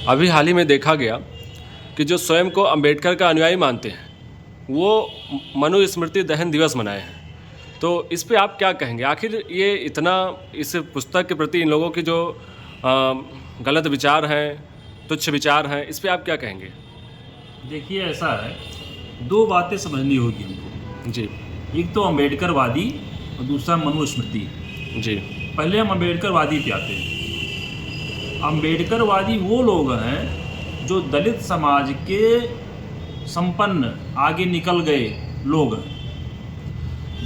अभी हाल ही में देखा गया कि जो स्वयं को अंबेडकर का अनुयायी मानते हैं वो मनुस्मृति दहन दिवस मनाए हैं। तो इस पे आप क्या कहेंगे? आखिर ये इतना इस पुस्तक के प्रति इन लोगों की जो गलत विचार हैं, तुच्छ विचार हैं, इस पे आप क्या कहेंगे? देखिए, ऐसा है, दो बातें समझनी होगी हमको। जी। एक तो अम्बेडकरवादी और दूसरा मनुस्मृति। जी। पहले हम अम्बेडकरवादी पे आते हैं। अम्बेडकरवादी वो लोग हैं जो दलित समाज के संपन्न आगे निकल गए लोग हैं।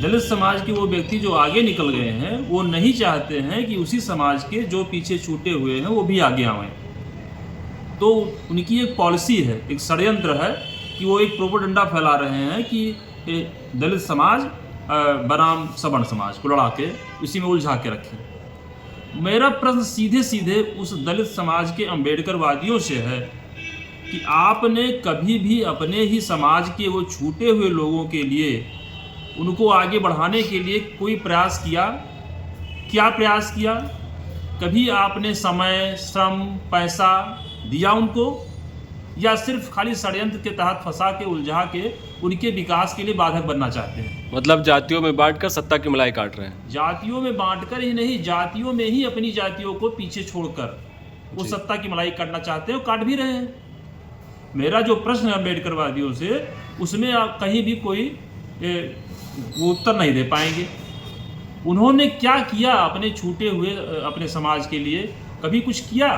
दलित समाज के वो व्यक्ति जो आगे निकल गए हैं वो नहीं चाहते हैं कि उसी समाज के जो पीछे छूटे हुए हैं वो भी आगे आएं। तो उनकी एक पॉलिसी है, एक षड्यंत्र है कि वो एक प्रोपेगेंडा फैला रहे हैं कि दलित समाज बनाम सवर्ण समाज को लड़ा के इसी में उलझा के रखें। मेरा प्रश्न सीधे सीधे उस दलित समाज के अम्बेडकरवादियों से है कि आपने कभी भी अपने ही समाज के वो छूटे हुए लोगों के लिए, उनको आगे बढ़ाने के लिए कोई प्रयास किया? क्या प्रयास किया? कभी आपने समय, श्रम, पैसा दिया उनको, या सिर्फ खाली षड्यंत्र के तहत फंसा के उलझा के उनके विकास के लिए बाधक बनना चाहते हैं? मतलब जातियों में बांटकर सत्ता की मलाई काट रहे हैं। जातियों में बांटकर ही नहीं, जातियों में ही अपनी जातियों को पीछे छोड़कर वो सत्ता की मलाई काटना चाहते हैं और काट भी रहे हैं। मेरा जो प्रश्न है अम्बेडकरवादियों से, उसमें आप कहीं भी कोई वो उत्तर नहीं दे पाएंगे। उन्होंने क्या किया अपने छूटे हुए अपने समाज के लिए? कभी कुछ किया?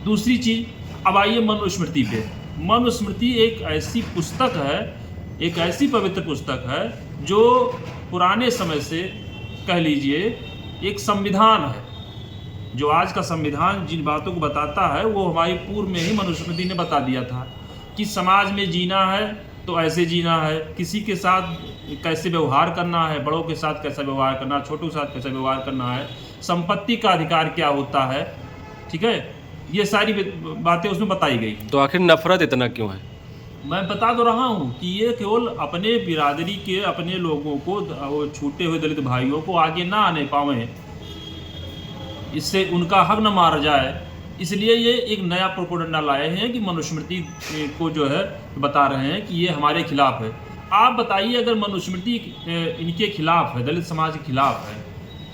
दूसरी चीज, अब आइए मनुस्मृति पे। मनुस्मृति एक ऐसी पुस्तक है, एक ऐसी पवित्र पुस्तक है जो पुराने समय से, कह लीजिए, एक संविधान है। जो आज का संविधान जिन बातों को बताता है वो हमारी पूर्व में ही मनुस्मृति ने बता दिया था कि समाज में जीना है तो ऐसे जीना है, किसी के साथ कैसे व्यवहार करना है, बड़ों के साथ कैसा व्यवहार करना है, छोटों के साथ कैसा व्यवहार करना है, संपत्ति का अधिकार क्या होता है, ठीक है, ये सारी बातें उसमें बताई गई। तो आखिर नफरत इतना क्यों है? मैं बता तो रहा हूँ कि ये केवल अपने बिरादरी के अपने लोगों को, वो छूटे हुए दलित भाइयों को आगे ना आने पावें, इससे उनका हक न मारा जाए, इसलिए ये एक नया प्रोपेगेंडा लाए हैं कि मनुस्मृति को जो है बता रहे हैं कि ये हमारे खिलाफ है। आप बताइए, अगर मनुस्मृति इनके खिलाफ है, दलित समाज के खिलाफ है,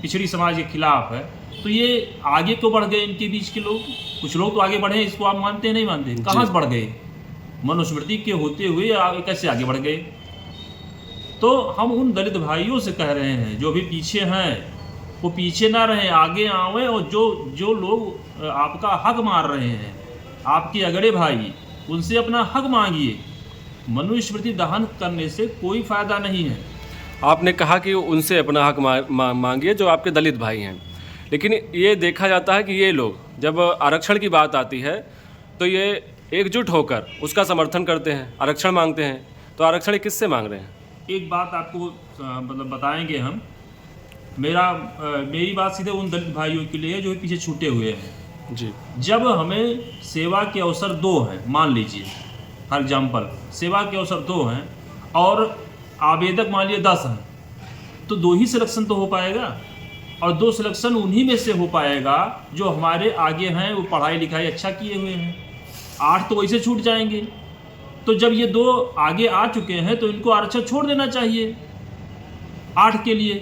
पिछड़ी समाज के खिलाफ है, तो ये आगे क्यों बढ़ गए? इनके बीच के लोग, कुछ लोग तो आगे बढ़े, इसको आप मानते हैं नहीं मानते? कहाँ से बढ़ गए? मनुस्मृति के होते हुए कैसे आगे बढ़ गए? तो हम उन दलित भाइयों से कह रहे हैं जो भी पीछे हैं वो पीछे ना रहें, आगे आवें, और जो लोग आपका हक मार रहे हैं, आपके अगड़े भाई, उनसे अपना हक मांगिए। मनुस्मृति दहन करने से कोई फायदा नहीं है। आपने कहा कि उनसे अपना हक मांगिए जो आपके दलित भाई हैं, लेकिन ये देखा जाता है कि ये लोग जब आरक्षण की बात आती है तो ये एकजुट होकर उसका समर्थन करते हैं, आरक्षण मांगते हैं। तो आरक्षण किससे मांग रहे हैं? एक बात आपको मतलब बताएंगे हम। मेरी बात सीधे उन दलित भाइयों के लिए है जो पीछे छूटे हुए हैं। जी। जब हमें सेवा के अवसर दो हैं, मान लीजिए फॉर एग्जाम्पल सेवा के अवसर दो हैं और आवेदक मान लीजिए 10 हैं, तो 2 ही सिलेक्शन तो हो पाएगा, और 2 सिलेक्शन उन्हीं में से हो पाएगा जो हमारे आगे हैं, वो पढ़ाई लिखाई अच्छा किए हुए हैं। 8 तो वैसे छूट जाएंगे। तो जब ये 2 आगे आ चुके हैं तो इनको आरक्षण छोड़ देना चाहिए 8 के लिए,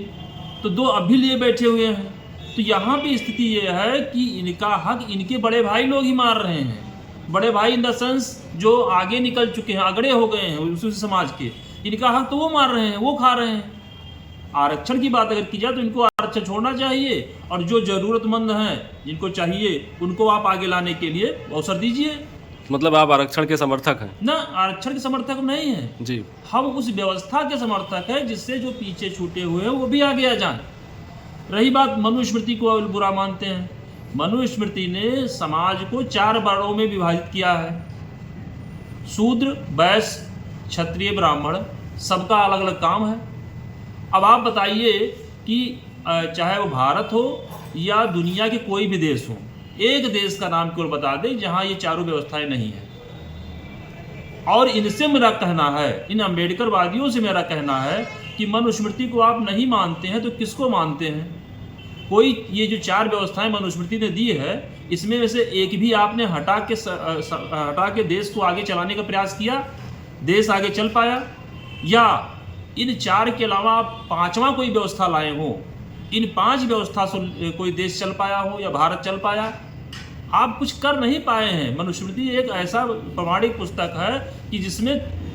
तो 2 अभी लिए बैठे हुए हैं। तो यहाँ पे स्थिति ये है कि इनका हक इनके बड़े भाई लोग ही मार रहे हैं। बड़े भाई इन द सेंस जो आगे निकल चुके हैं, अगड़े हो गए हैं उसी समाज के, इनका हक तो वो मार रहे हैं, वो खा रहे हैं। आरक्षण की बात अगर की जाए तो इनको आरक्षण छोड़ना चाहिए, और जो ज़रूरतमंद हैं, जिनको चाहिए, उनको आप आगे लाने के लिए अवसर दीजिए। मतलब आप आरक्षण के समर्थक हैं? ना, आरक्षण के समर्थक नहीं है जी। हम उस व्यवस्था के समर्थक हैं जिससे जो पीछे छूटे हुए हैं वो भी आगे आ जाएं। रही बात मनुस्मृति को बुरा मानते हैं, मनुस्मृति ने समाज को 4 वर्णों में विभाजित किया है। शूद्र, वैश्य, क्षत्रिय, ब्राह्मण, सबका अलग अलग काम है। अब आप बताइए कि चाहे वो भारत हो या दुनिया के कोई भी देश हो, एक देश का नाम केवल बता दें जहां ये चारों व्यवस्थाएं नहीं है। और इनसे मेरा कहना है, इन अम्बेडकरवादियों से मेरा कहना है कि मनुस्मृति को आप नहीं मानते हैं तो किसको मानते हैं? कोई ये जो 4 व्यवस्थाएं मनुस्मृति ने दी है, इसमें से एक भी आपने हटा के देश को आगे चलाने का प्रयास किया? देश आगे चल पाया? या इन 4 के अलावा आप 5वां कोई व्यवस्था लाए हो, इन 5 व्यवस्था से कोई देश चल पाया हो या भारत चल पाया? आप कुछ कर नहीं पाए हैं। मनुस्मृति एक ऐसा प्रमाणिक पुस्तक है कि जिसमें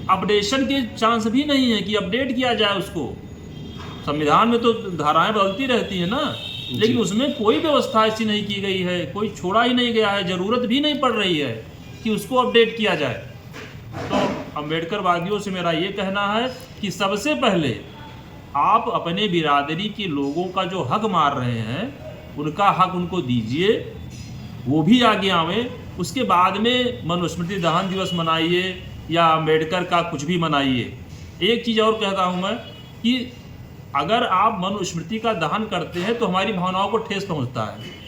अपडेशन के चांस भी नहीं है कि अपडेट किया जाए उसको। संविधान में तो धाराएं बदलती रहती है ना, लेकिन उसमें कोई व्यवस्था ऐसी नहीं की गई है, कोई छोड़ा ही नहीं गया है, ज़रूरत भी नहीं पड़ रही है कि उसको अपडेट किया जाए। तो अम्बेडकर वादियों से मेरा ये कहना है कि सबसे पहले आप अपने बिरादरी के लोगों का जो हक मार रहे हैं उनका हक उनको दीजिए, वो भी आगे आवे। उसके बाद में मनुस्मृति दहन दिवस मनाइए या अम्बेडकर का कुछ भी मनाइए। एक चीज़ और कहता हूँ मैं कि अगर आप मनुस्मृति का दहन करते हैं तो हमारी भावनाओं को ठेस पहुँचता है।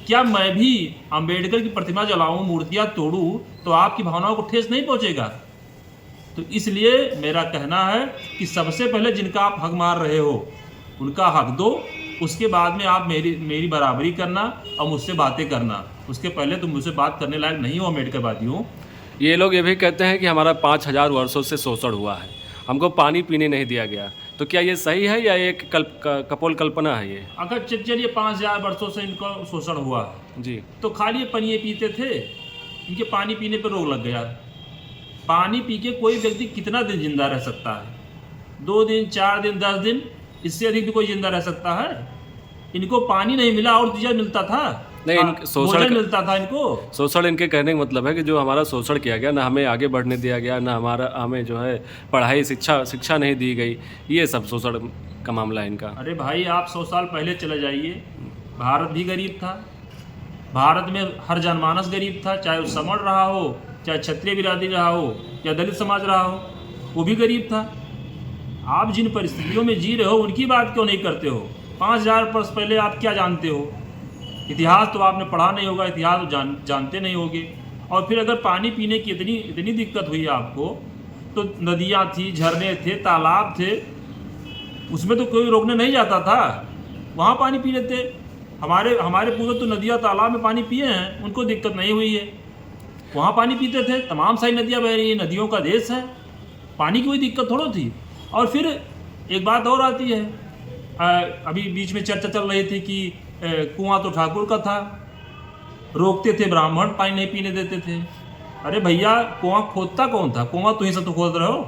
क्या मैं भी अम्बेडकर की प्रतिमा जलाऊं, मूर्तियाँ तोड़ूं तो आपकी भावनाओं को ठेस नहीं पहुँचेगा? तो इसलिए मेरा कहना है कि सबसे पहले जिनका आप हक मार रहे हो उनका हक दो, उसके बाद में आप मेरी बराबरी करना और मुझसे बातें करना। उसके पहले तुम मुझसे बात करने लायक नहीं हो अम्बेडकरवादियों। ये लोग ये भी कहते हैं कि हमारा 5000 वर्षों से शोषण हुआ है, हमको पानी पीने नहीं दिया गया। तो क्या ये सही है या एक कपोल कल्पना है ये? अगर चलिए 5000 वर्षों से इनका शोषण हुआ जी, तो खाली पानी पीते थे, इनके पानी पीने पर रोक लग गया। पानी पी के कोई व्यक्ति कितना दिन जिंदा रह सकता है? 2 दिन, 4 दिन, 10 दिन, इससे अधिक भी कोई जिंदा रह सकता है? इनको पानी नहीं मिला और चीज़ मिलता था, नहीं भोजन मिलता था इनको। शोषण इनके कहने का मतलब है कि जो हमारा शोषण किया गया, ना हमें आगे बढ़ने दिया गया, ना हमें जो है पढ़ाई शिक्षा नहीं दी गई, ये सब शोषण का मामला है इनका। अरे भाई, आप 100 साल पहले चले जाइए, भारत भी गरीब था। भारत में हर जनमानस गरीब था, चाहे वो समण रहा हो, चाहे क्षत्रिय बिरादरी रहा हो या दलित समाज रहा हो, वो भी गरीब था। आप जिन परिस्थितियों में जी रहे हो उनकी बात क्यों नहीं करते हो? 5000 वर्ष पहले आप क्या जानते हो? इतिहास तो आपने पढ़ा नहीं होगा, इतिहास तो जानते नहीं होगे। और फिर अगर पानी पीने की इतनी दिक्कत हुई आपको, तो नदियाँ थी, झरने थे, तालाब थे, उसमें तो कोई रोकने नहीं जाता था, वहाँ पानी पी लेते। हमारे पूर्वज तो नदियाँ तालाब में पानी पिए हैं, उनको दिक्कत नहीं हुई है, वहाँ पानी पीते थे। तमाम सारी नदियाँ बह रही है, नदियों का देश है, पानी की कोई दिक्कत थोड़ा थी। और फिर एक बात और आती है, अभी बीच में चर्चा चल रही थी कि कुआं तो ठाकुर का था, रोकते थे ब्राह्मण, पानी नहीं पीने देते थे। अरे भैया, कुआं खोदता कौन था? कुआं तो ही सब तो खोद रहे हो,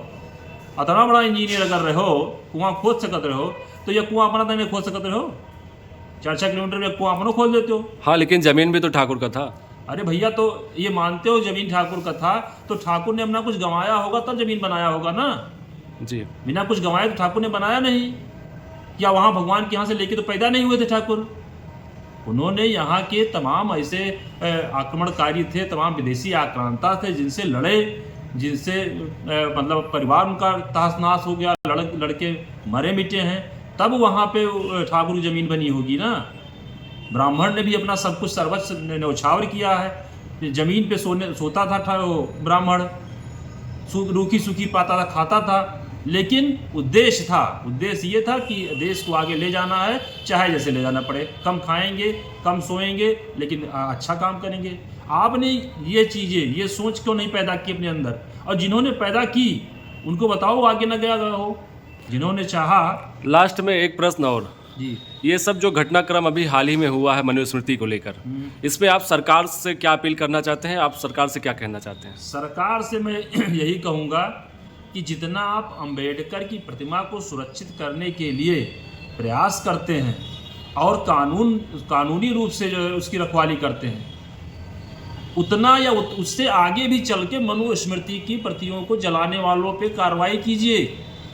इतना बड़ा इंजीनियर अगर रहे हो, कुआं खोद सकते रहे हो, तो यह कुआं अपना तो नहीं खोद सकते रहे हो? 4-4 किलोमीटर में कुआं अपना खोद देते हो। हाँ, लेकिन जमीन भी तो ठाकुर का था। अरे भैया, तो ये मानते हो जमीन ठाकुर का था, तो ठाकुर ने अपना कुछ गंवाया होगा तब जमीन बनाया होगा ना जी। बिना कुछ गंवाए तो ठाकुर ने बनाया नहीं। क्या वहाँ भगवान के यहाँ से लेके तो पैदा नहीं हुए थे ठाकुर? उन्होंने यहाँ के तमाम ऐसे आक्रमणकारी थे, तमाम विदेशी आक्रांता थे, जिनसे लड़े, जिनसे मतलब परिवार उनका तहस नहस हो गया, लड़के मरे मिटे हैं, तब वहाँ पे ठाकुर की जमीन बनी होगी ना। ब्राह्मण ने भी अपना सब कुछ सर्वस्व न्यौछावर किया है। जमीन पे सोता था ब्राह्मण, रूखी सूखी पाता था, खाता था, लेकिन उद्देश्य ये था कि देश को आगे ले जाना है, चाहे जैसे ले जाना पड़े। कम खाएंगे, कम सोएंगे, लेकिन अच्छा काम करेंगे। आपने ये चीज़ें, ये सोच क्यों नहीं पैदा की अपने अंदर? और जिन्होंने पैदा की उनको बताओ आगे न गया हो, जिन्होंने चाहा। लास्ट में एक प्रश्न और जी, ये सब जो घटनाक्रम अभी हाल ही में हुआ है मनुस्मृति को लेकर, इसमें आप सरकार से क्या अपील करना चाहते हैं? आप सरकार से क्या कहना चाहते हैं? सरकार से मैं यही कहूँगा कि जितना आप अंबेडकर की प्रतिमा को सुरक्षित करने के लिए प्रयास करते हैं और कानूनी रूप से जो है उसकी रखवाली करते हैं, उतना या उससे आगे भी चल के मनुस्मृति की प्रतियों को जलाने वालों पे कार्रवाई कीजिए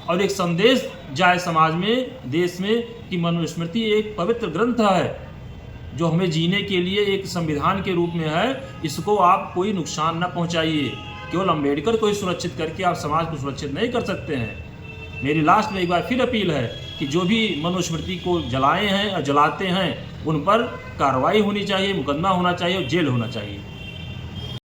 और एक संदेश जाए समाज में, देश में, कि मनुस्मृति एक पवित्र ग्रंथ है जो हमें जीने के लिए एक संविधान के रूप में है। इसको आप कोई नुकसान न पहुंचाइए। केवल अंबेडकर को ही सुरक्षित करके आप समाज को सुरक्षित नहीं कर सकते हैं। मेरी लास्ट में एक बार फिर अपील है कि जो भी मनुस्मृति को जलाए हैं और जलाते हैं उन पर कार्रवाई होनी चाहिए, मुकदमा होना चाहिए और जेल होना चाहिए।